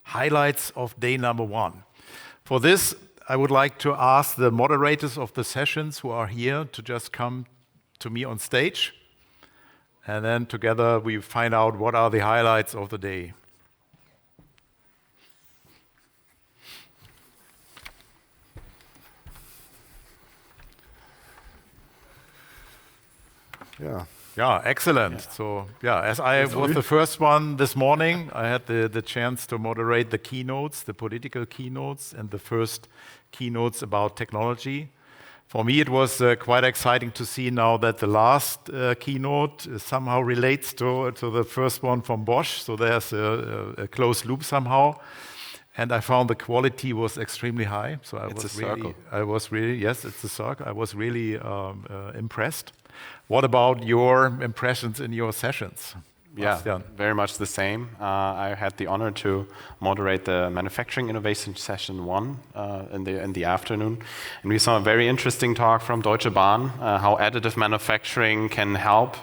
highlights of day number 1. For this, I would like to ask the moderators of the sessions who are here to just come to me on stage, and then together we find out what are the highlights of the day. Yeah, excellent. Yeah. So, as I was the first one this morning, I had the chance to moderate the keynotes, the political keynotes, and the first keynotes about technology. For me, it was quite exciting to see now that the last keynote somehow relates to the first one from Bosch. So there's a closed loop somehow. And I found the quality was extremely high. So it's a circle. Yes, it's a circle. I was really impressed. What about your impressions in your sessions? Yeah, very much the same. I had the honor to moderate the manufacturing innovation session 1 in the afternoon, and we saw a very interesting talk from Deutsche Bahn, how additive manufacturing can help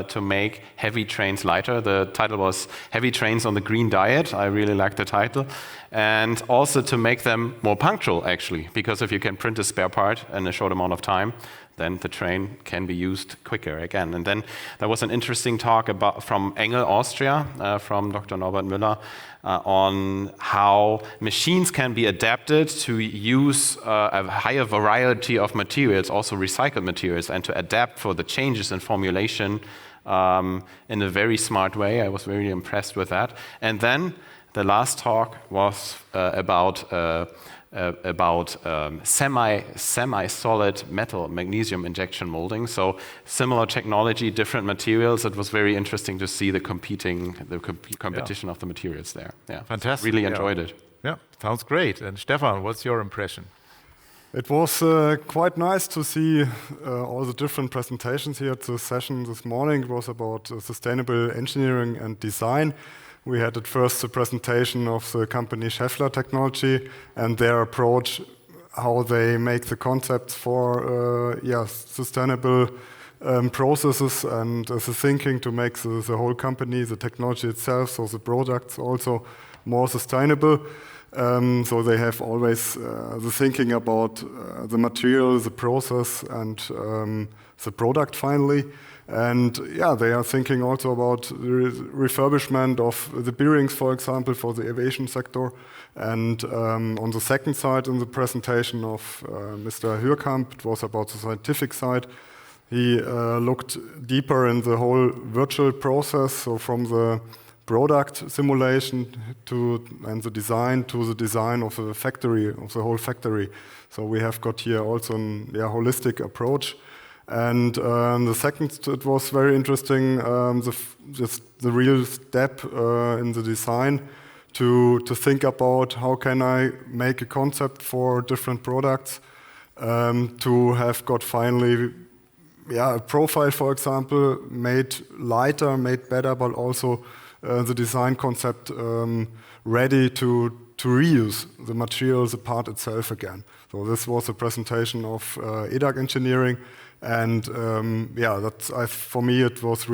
to make heavy trains lighter. The title was "Heavy Trains on the Green Diet." I really like the title, and also to make them more punctual, actually, because if you can print a spare part in a short amount of time, then the train can be used quicker again. And then there was an interesting talk from Engel, Austria, from Dr. Norbert Müller, on how machines can be adapted to use a higher variety of materials, also recycled materials, and to adapt for the changes in formulation in a very smart way. I was very impressed with that. And then the last talk was about semi-solid metal magnesium injection molding. So similar technology, different materials. It was very interesting to see the competition of the materials there. Yeah, fantastic. Really enjoyed it. Yeah, sounds great. And Stefan, what's your impression? It was quite nice to see all the different presentations here at the session this morning. It was about sustainable engineering and design. We had at first the presentation of the company Schaeffler Technology and their approach, how they make the concepts for sustainable processes and the thinking to make the whole company, the technology itself, so the products also more sustainable. So they have always the thinking about the material, the process, and the product finally. And they are thinking also about the refurbishment of the bearings, for example, for the aviation sector. And on the second side in the presentation of Mr. Hürkamp, it was about the scientific side. He looked deeper in the whole virtual process, so from the product simulation and the design of the factory, of the whole factory. So we have got here also a holistic approach. And the second, it was very interesting, just the real step in the design to think about how can I make a concept for different products, to have got finally a profile, for example, made lighter, made better, but also the design concept ready to reuse the material, the part itself again. So this was a presentation of EDAG engineering. And for me, it was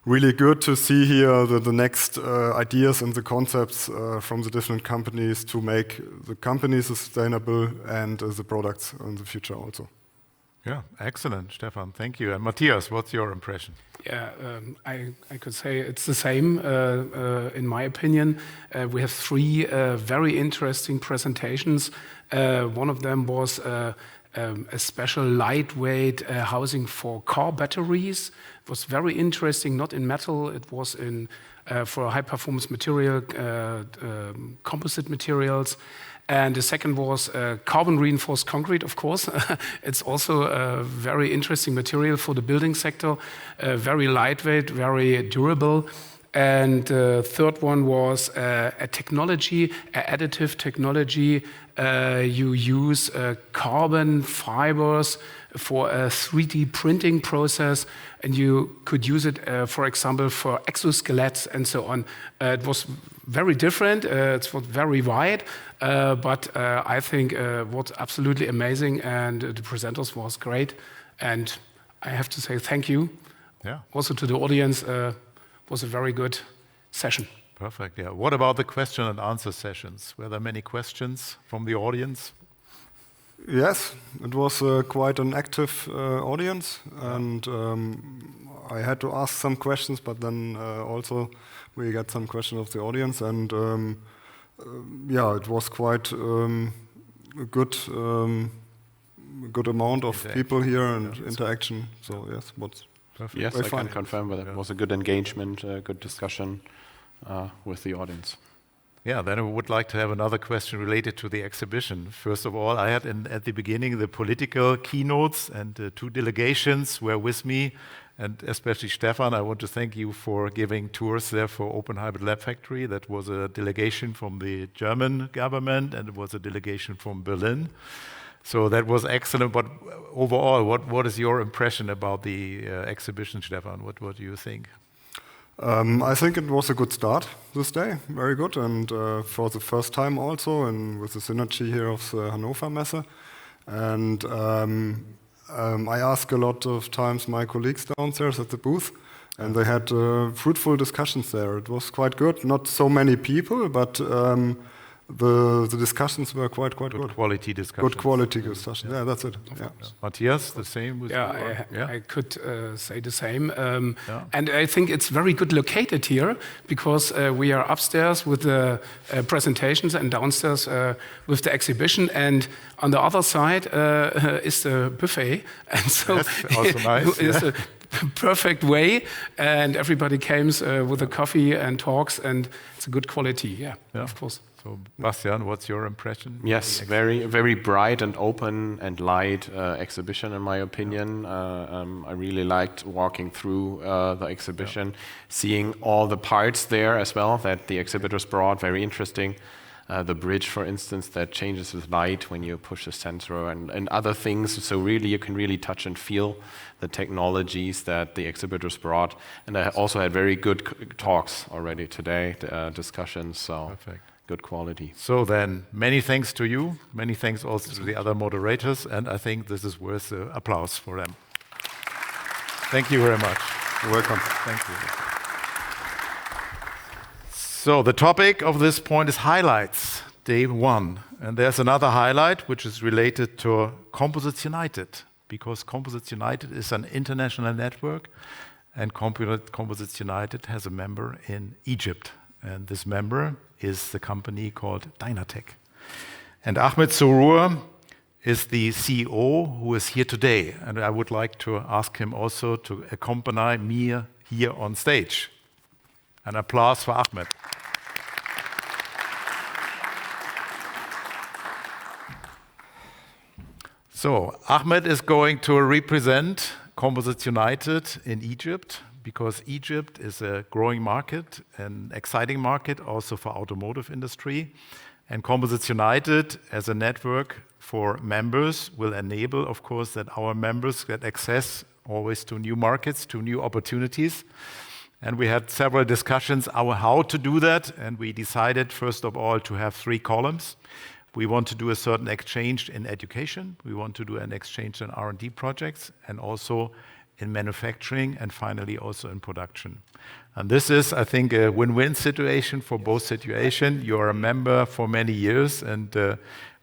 really good to see here the next ideas and the concepts from the different companies to make the company sustainable and the products in the future also. Yeah, excellent, Stefan. Thank you. And Matthias, what's your impression? Yeah, I could say it's the same, in my opinion. We have 3 very interesting presentations. One of them was a special lightweight housing for car batteries. It was very interesting, not in metal, it was for a high performance material, composite materials. And the second was carbon reinforced concrete, of course. It's also a very interesting material for the building sector, very lightweight, very durable. And the third one was a technology, additive technology. You use carbon fibers for a 3D printing process, and you could use it, for example, for exoskeletons and so on. It was very different, it was very wide, but I think it was absolutely amazing, and the presenters was great. And I have to say thank you also to the audience. Was a very good session. Perfect. Yeah. What about the question and answer sessions? Were there many questions from the audience? Yes, it was quite an active audience, and I had to ask some questions, but then also we got some questions of the audience, and yeah, it was quite a good amount of people here and interaction. So yes, what's perfect. Yes, I can confirm that it was a good engagement, good discussion with the audience. Yeah, then I would like to have another question related to the exhibition. First of all, I had at the beginning the political keynotes, and 2 delegations were with me, and especially Stefan, I want to thank you for giving tours there for Open Hybrid Lab Factory. That was a delegation from the German government, and it was a delegation from Berlin. So that was excellent, but overall, what is your impression about the exhibition, Stefan? What do you think? I think it was a good start this day, very good, and for the first time also, and with the synergy here of the Hannover Messe. And I asked a lot of times my colleagues downstairs at the booth, and they had fruitful discussions there. It was quite good, not so many people, but the discussions were quite good. Good quality discussions. Good quality discussion. Yeah, that's it. Yeah. Matthias, the same with I could say the same. And I think it's very good located here because we are upstairs with the presentations and downstairs with the exhibition. And on the other side is the buffet. And so also nice. It's a perfect way. And everybody comes with a coffee and talks. And it's a good quality, of course. So, Bastian, what's your impression? Yes, very bright and open and light exhibition, in my opinion. I really liked walking through the exhibition, seeing all the parts there as well that the exhibitors brought. Very interesting. The bridge, for instance, that changes with light when you push a sensor and other things. So really, you can really touch and feel the technologies that the exhibitors brought. And I also had very good talks already today, discussions. So. Perfect. Good quality. So then, many thanks to you. Many thanks also to the other moderators. And I think this is worth applause for them. Thank you very much. You're welcome. Thank you. So the topic of this point is highlights, day 1. And there's another highlight which is related to Composites United, because Composites United is an international network, and Composites United has a member in Egypt. And this member is the company called Dynatech. And Ahmed Surur is the CEO who is here today. And I would like to ask him also to accompany me here on stage. An applause for Ahmed. So Ahmed is going to represent Composites United in Egypt, because Egypt is a growing market, an exciting market also for automotive industry. And Composites United as a network for members will enable, of course, that our members get access always to new markets, to new opportunities. And we had several discussions how to do that. And we decided, first of all, to have 3 columns. We want to do a certain exchange in education. We want to do an exchange in R&D projects, and also in manufacturing, and finally also in production. And this is, I think, a win-win situation for both situations. You are a member for many years, and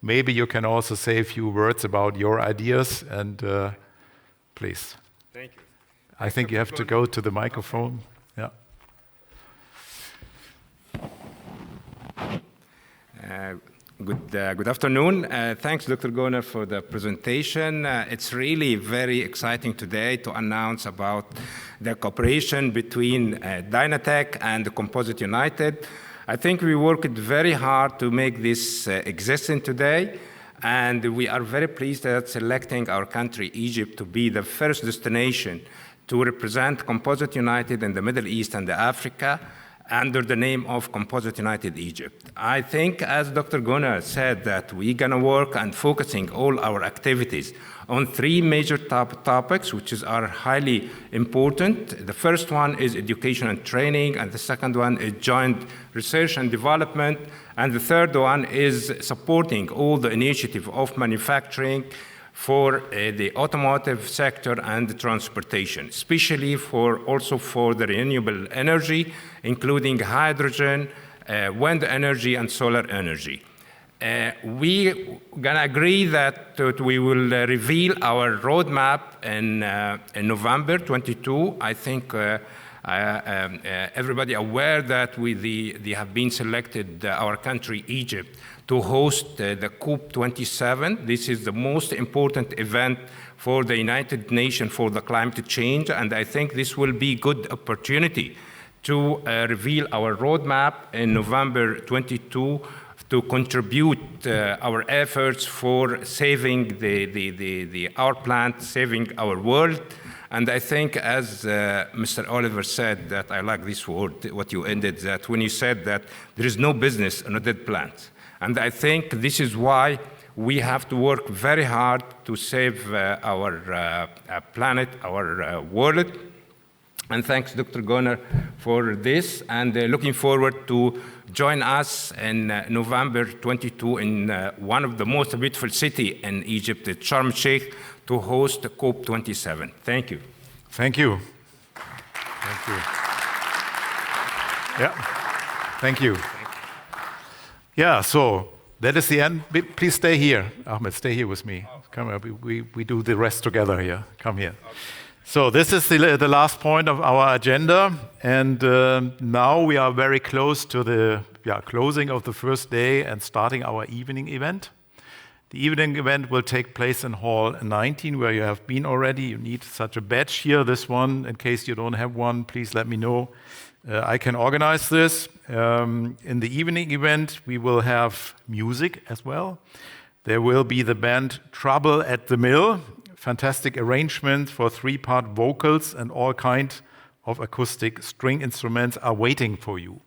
maybe you can also say a few words about your ideas, and please. Thank you. I think you have to go to the microphone. Yeah. Good afternoon. Thanks, Dr. Gunnar, for the presentation. It's really very exciting today to announce about the cooperation between Dynatech and Composites United. I think we worked very hard to make this existing today, and we are very pleased that selecting our country, Egypt, to be the first destination to represent Composites United in the Middle East and Africa, under the name of Composites United Egypt. I think, as Dr. Gunnar said, that we're going to work and focusing all our activities on 3 major topics, which are highly important. The first one is education and training, and the second one is joint research and development, and the third one is supporting all the initiative of manufacturing for the automotive sector and the transportation, especially also for the renewable energy, including hydrogen, wind energy, and solar energy. We gonna agree that we will reveal our roadmap in November 22. I think everybody aware that they have been selected, our country, Egypt, to host the COP27. This is the most important event for the United Nations for the climate change, and I think this will be good opportunity to reveal our roadmap in November 22 to contribute our efforts for saving our planet, saving our world. And I think, as Mr. Oliver said, that I like this word, what you ended, that when you said that there is no business on a dead planet. And I think this is why we have to work very hard to save our planet, our world. And thanks, Dr. Gunnar, for this, and looking forward to join us in November 22 in one of the most beautiful cities in Egypt, Sharm el-Sheikh, to host COP27. Thank you. Thank you. Thank you. Yeah, thank you. Yeah, so that is the end. Please stay here. Ahmed, stay here with me. Come here, we do the rest together here. Come here. So this is the last point of our agenda, and now we are very close to the closing of the first day and starting our evening event. The evening event will take place in Hall 19, where you have been already. You need such a badge here, this one. In case you don't have one, please let me know. I can organize this. In the evening event, we will have music as well. There will be the band Trouble at the Mill. Fantastic arrangement for 3-part vocals, and all kinds of acoustic string instruments are waiting for you.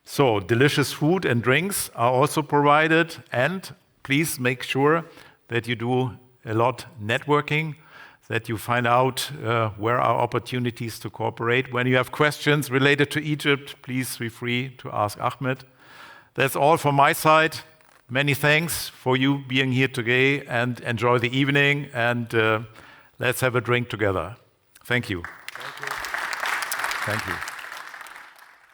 So delicious food and drinks are also provided, and please make sure that you do a lot networking, that you find out where are opportunities to cooperate. When you have questions related to Egypt, please feel free to ask Ahmed. That's all from my side. Many thanks for you being here today, and enjoy the evening, and let's have a drink together. Thank you. Thank you. Thank you.